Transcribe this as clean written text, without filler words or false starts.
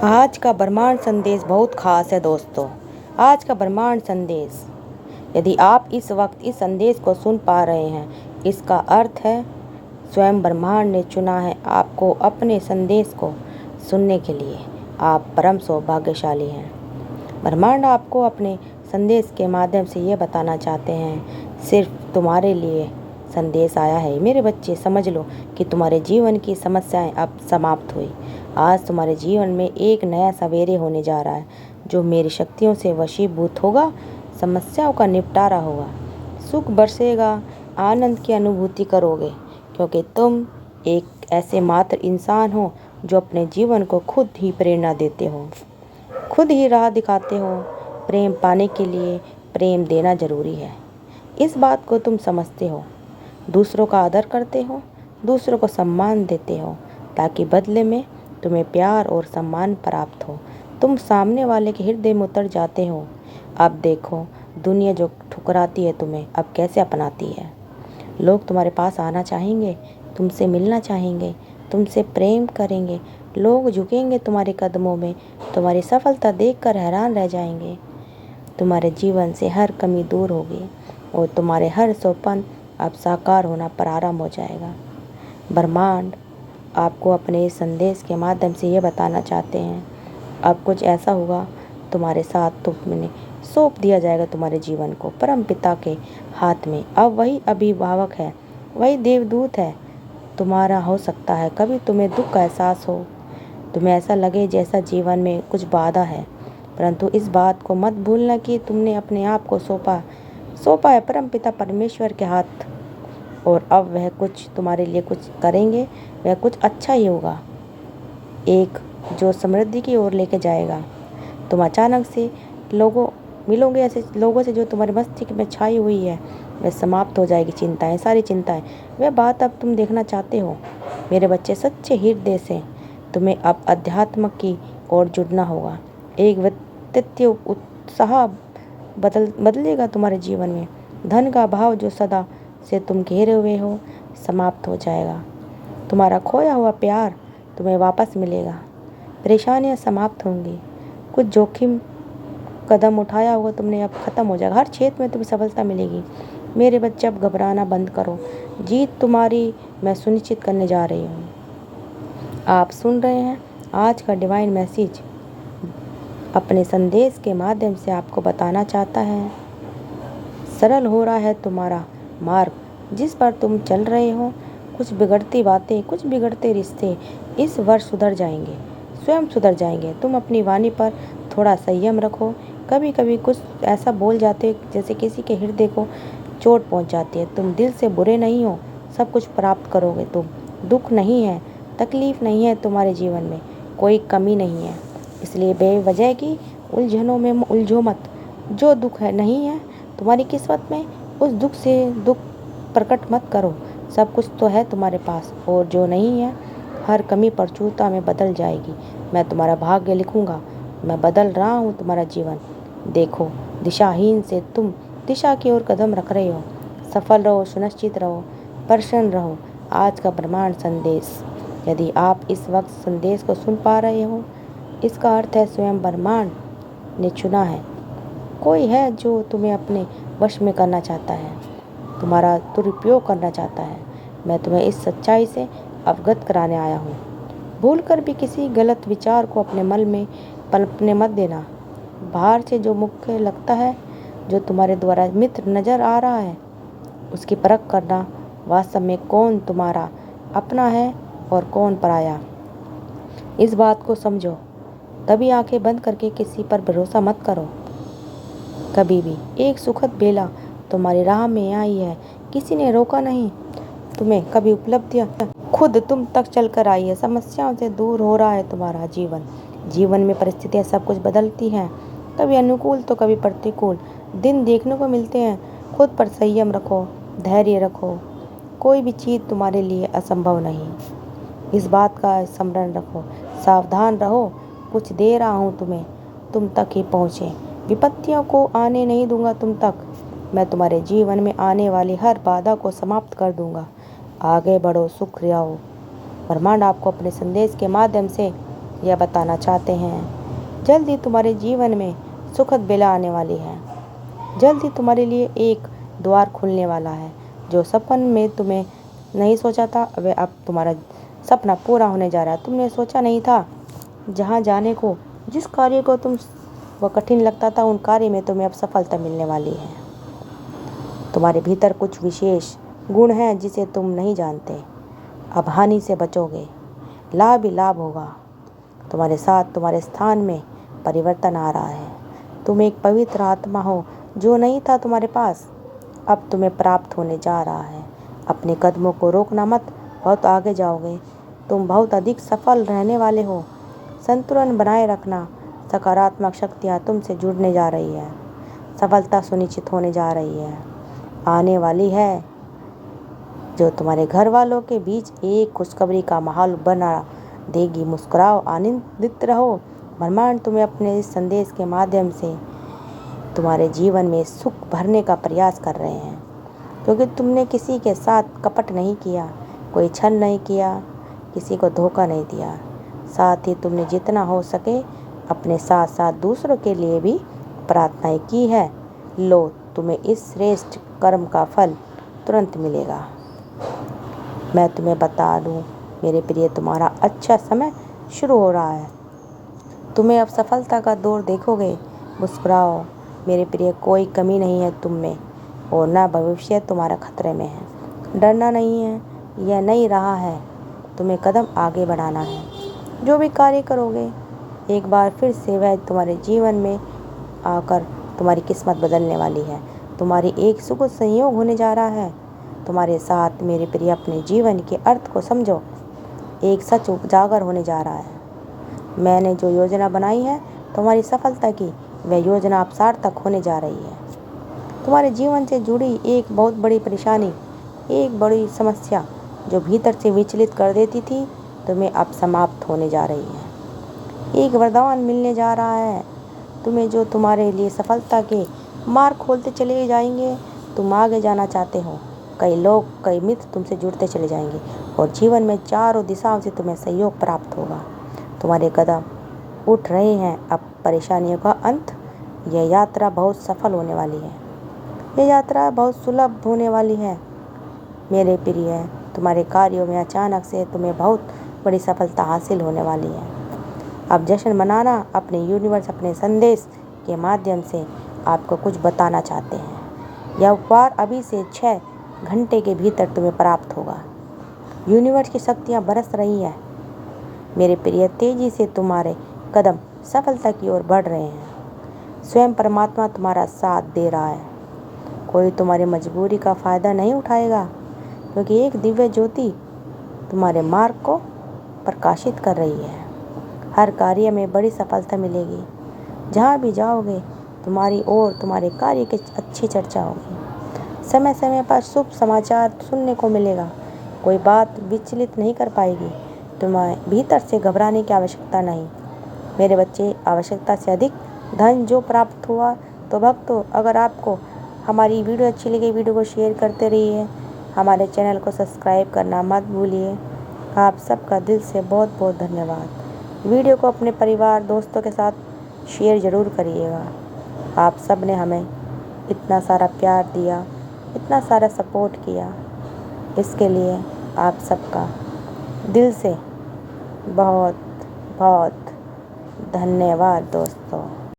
आज का ब्रह्मांड संदेश बहुत खास है दोस्तों। आज का ब्रह्मांड संदेश, यदि आप इस वक्त इस संदेश को सुन पा रहे हैं, इसका अर्थ है स्वयं ब्रह्मांड ने चुना है आपको अपने संदेश को सुनने के लिए। आप परम सौभाग्यशाली हैं। ब्रह्मांड आपको अपने संदेश के माध्यम से ये बताना चाहते हैं, सिर्फ तुम्हारे लिए संदेश आया है। मेरे बच्चे, समझ लो कि तुम्हारे जीवन की समस्याएं अब समाप्त हुई। आज तुम्हारे जीवन में एक नया सवेरे होने जा रहा है, जो मेरी शक्तियों से वशीभूत होगा। समस्याओं का निपटारा होगा, सुख बरसेगा, आनंद की अनुभूति करोगे, क्योंकि तुम एक ऐसे मात्र इंसान हो जो अपने जीवन को खुद ही प्रेरणा देते हो, खुद ही राह दिखाते हो। प्रेम पाने के लिए प्रेम देना जरूरी है, इस बात को तुम समझते हो। दूसरों का आदर करते हो, दूसरों को सम्मान देते हो, ताकि बदले में तुम्हें प्यार और सम्मान प्राप्त हो। तुम सामने वाले के हृदय में उतर जाते हो। अब देखो, दुनिया जो ठुकराती है तुम्हें अब कैसे अपनाती है। लोग तुम्हारे पास आना चाहेंगे, तुमसे मिलना चाहेंगे, तुमसे प्रेम करेंगे। लोग झुकेंगे तुम्हारे कदमों में, तुम्हारी सफलता देखकर हैरान रह जाएंगे। तुम्हारे जीवन से हर कमी दूर होगी और तुम्हारे हर सपन अब साकार होना प्रारंभ हो जाएगा। ब्रह्मांड आपको अपने इस संदेश के माध्यम से ये बताना चाहते हैं, अब कुछ ऐसा होगा तुम्हारे साथ, तुमने सौंप दिया जाएगा तुम्हारे जीवन को परम पिता के हाथ में। अब वही अभिभावक है, वही देवदूत है तुम्हारा। हो सकता है कभी तुम्हें दुख का एहसास हो, तुम्हें ऐसा लगे जैसा जीवन में कुछ बाधा है, परंतु इस बात को मत भूलना कि तुमने अपने आप को सौंपा है परम पिता परमेश्वर के हाथ। और अब वह कुछ तुम्हारे लिए कुछ करेंगे, वह कुछ अच्छा ही होगा, एक जो समृद्धि की ओर लेके जाएगा। तुम अचानक से मिलोगे ऐसे लोगों से जो तुम्हारे मस्तिष्क में छाई हुई है, वह समाप्त हो जाएगी। चिंताएं, सारी चिंताएं, वह बात अब तुम देखना चाहते हो। मेरे बच्चे, सच्चे हृदय से तुम्हें अब अध्यात्म की ओर जुड़ना होगा। एक व्यक्तित्व उत्साह बदलेगा तुम्हारे जीवन में। धन का भाव जो सदा से तुम घेरे हुए हो, समाप्त हो जाएगा। तुम्हारा खोया हुआ प्यार तुम्हें वापस मिलेगा। परेशानियां समाप्त होंगी। कुछ जोखिम कदम उठाया होगा तुमने, अब खत्म हो जाएगा। हर क्षेत्र में तुम्हें सफलता मिलेगी। मेरे बच्चे, अब घबराना बंद करो। जीत तुम्हारी मैं सुनिश्चित करने जा रही हूँ। आप सुन रहे हैं आज का डिवाइन मैसेज। अपने संदेश के माध्यम से आपको बताना चाहता है, सरल हो रहा है तुम्हारा मार्ग जिस पर तुम चल रहे हो। कुछ बिगड़ती बातें, कुछ बिगड़ते रिश्ते इस वर्ष सुधर जाएंगे, स्वयं सुधर जाएंगे। तुम अपनी वाणी पर थोड़ा संयम रखो। कभी कभी कुछ ऐसा बोल जाते जैसे किसी के हृदय को चोट पहुंच जाती है। तुम दिल से बुरे नहीं हो, सब कुछ प्राप्त करोगे तुम। दुख नहीं है, तकलीफ नहीं है तुम्हारे जीवन में, कोई कमी नहीं है। इसलिए बेवजह की उलझनों में उलझो मत। जो दुख है नहीं है तुम्हारी किस्मत में, उस दुख से दुख प्रकट मत करो। सब कुछ तो है तुम्हारे पास, और जो नहीं है हर कमी प्रचुरता में बदल जाएगी। मैं तुम्हारा भाग्य लिखूंगा। मैं बदल रहा हूँ तुम्हारा जीवन। देखो, दिशाहीन से तुम दिशा की ओर कदम रख रहे हो। सफल रहो, सुनिश्चित रहो, प्रसन्न रहो। आज का ब्रह्मांड संदेश, यदि आप इस वक्त संदेश को सुन पा रहे हो, इसका अर्थ है स्वयं ब्रह्मांड ने चुना है। कोई है जो तुम्हें अपने वश में करना चाहता है, तुम्हारा दुरुपयोग करना चाहता है। मैं तुम्हें इस सच्चाई से अवगत कराने आया हूँ। भूलकर भी किसी गलत विचार को अपने मन में पनपने मत देना। बाहर से जो मुख्य लगता है, जो तुम्हारे द्वारा मित्र नजर आ रहा है, उसकी परख करना। वास्तव में कौन तुम्हारा अपना है और कौन पराया, इस बात को समझो। तभी आंखें बंद करके किसी पर भरोसा मत करो कभी भी। एक सुखद बेला तुम्हारी राह में आई है, किसी ने रोका नहीं तुम्हें। कभी उपलब्धियां खुद तुम तक चल कर आई है। समस्याओं से दूर हो रहा है तुम्हारा जीवन में परिस्थितियां सब कुछ बदलती हैं, कभी अनुकूल तो कभी प्रतिकूल दिन देखने को मिलते हैं। खुद पर संयम रखो, धैर्य रखो। कोई भी चीज़ तुम्हारे लिए असंभव नहीं, इस बात का स्मरण रखो। सावधान रहो, कुछ दे रहा हूँ तुम्हें, तुम तक ही पहुँचे। विपत्तियों को आने नहीं दूंगा तुम तक। मैं तुम्हारे जीवन में आने वाली हर बाधा को समाप्त कर दूंगा। आगे बढ़ो, सुख रहो। ब्रह्मांड आपको अपने संदेश के माध्यम से यह बताना चाहते हैं। जल्दी तुम्हारे जीवन में सुखद बेला आने वाली है। जल्दी तुम्हारे लिए एक द्वार खुलने वाला है। जो सपन में तुम्हें नहीं सोचा था वह अब तुम्हारा सपना पूरा होने जा रहा है। तुमने सोचा नहीं था जहाँ जाने को, जिस कार्य को तुम वो कठिन लगता था, उन कार्य में तुम्हें अब सफलता मिलने वाली है। तुम्हारे भीतर कुछ विशेष गुण हैं जिसे तुम नहीं जानते। अब हानि से बचोगे, लाभ ही लाभ होगा। तुम्हारे साथ तुम्हारे स्थान में परिवर्तन आ रहा है। तुम एक पवित्र आत्मा हो जो नहीं था तुम्हारे पास, अब तुम्हें प्राप्त होने जा रहा है। अपने कदमों को रोकना मत, बहुत आगे जाओगे। तुम बहुत अधिक सफल रहने वाले हो। संतुलन बनाए रखना। सकारात्मक शक्तियाँ तुमसे जुड़ने जा रही है। सफलता सुनिश्चित होने जा रही है, आने वाली है, जो तुम्हारे घर वालों के बीच एक खुशखबरी का माहौल बना देगी। मुस्कुराओ, आनंदित रहो। ब्रह्मांड तुम्हें अपने इस संदेश के माध्यम से तुम्हारे जीवन में सुख भरने का प्रयास कर रहे हैं, क्योंकि तुमने किसी के साथ कपट नहीं किया, कोई छल नहीं किया, किसी को धोखा नहीं दिया। साथ ही तुमने जितना हो सके अपने साथ साथ दूसरों के लिए भी प्रार्थनाएं की है। लो, तुम्हें इस श्रेष्ठ कर्म का फल तुरंत मिलेगा। मैं तुम्हें बता दूं मेरे प्रिय, तुम्हारा अच्छा समय शुरू हो रहा है। तुम्हें अब सफलता का दौर देखोगे। मुस्कुराओ मेरे प्रिय, कोई कमी नहीं है तुम में और ना भविष्य तुम्हारा खतरे में है। डरना नहीं है, यह नहीं रहा है, तुम्हें कदम आगे बढ़ाना है। जो भी कार्य करोगे, एक बार फिर से वह तुम्हारे जीवन में आकर तुम्हारी किस्मत बदलने वाली है। तुम्हारी एक सुखद संयोग होने जा रहा है तुम्हारे साथ। मेरे प्रिय, अपने जीवन के अर्थ को समझो। एक सच उजागर होने जा रहा है। मैंने जो योजना बनाई है तुम्हारी सफलता की, वह योजना अब सार्थक होने जा रही है। तुम्हारे जीवन से जुड़ी एक बहुत बड़ी परेशानी, एक बड़ी समस्या जो भीतर से विचलित कर देती थी, तुम्हें अब समाप्त होने जा रही है। एक वरदान मिलने जा रहा है तुम्हें, जो तुम्हारे लिए सफलता के मार्ग खोलते चले जाएंगे। तुम आगे जाना चाहते हो, कई लोग, कई मित्र तुमसे जुड़ते चले जाएंगे और जीवन में चारों दिशाओं से तुम्हें सहयोग प्राप्त होगा। तुम्हारे कदम उठ रहे हैं अब परेशानियों का अंत। यह यात्रा बहुत सफल होने वाली है। यह यात्रा बहुत सुलभ होने वाली है। मेरे प्रिय, तुम्हारे कार्यों में अचानक से तुम्हें बहुत बड़ी सफलता हासिल होने वाली है। अब जश्न मनाना। अपने यूनिवर्स अपने संदेश के माध्यम से आपको कुछ बताना चाहते हैं। यह उपहार अभी से 6 घंटे के भीतर तुम्हें प्राप्त होगा। यूनिवर्स की शक्तियाँ बरस रही हैं मेरे प्रिय। तेजी से तुम्हारे कदम सफलता की ओर बढ़ रहे हैं। स्वयं परमात्मा तुम्हारा साथ दे रहा है। कोई तुम्हारी मजबूरी का फ़ायदा नहीं उठाएगा, क्योंकि एक दिव्य ज्योति तुम्हारे मार्ग को प्रकाशित कर रही है। हर कार्य में बड़ी सफलता मिलेगी। जहाँ भी जाओगे तुम्हारी और तुम्हारे कार्य की अच्छी चर्चा होगी। समय समय पर शुभ समाचार सुनने को मिलेगा। कोई बात विचलित नहीं कर पाएगी। तुम्हें भीतर से घबराने की आवश्यकता नहीं। मेरे बच्चे, आवश्यकता से अधिक धन जो प्राप्त हुआ। तो भक्तों, अगर आपको हमारी वीडियो अच्छी लगी, वीडियो को शेयर करते रहिए। हमारे चैनल को सब्सक्राइब करना मत भूलिए। आप सबका दिल से बहुत बहुत धन्यवाद। वीडियो को अपने परिवार, दोस्तों के साथ शेयर ज़रूर करिएगा। आप सब ने हमें इतना सारा प्यार दिया, इतना सारा सपोर्ट किया, इसके लिए आप सबका दिल से बहुत बहुत धन्यवाद दोस्तों।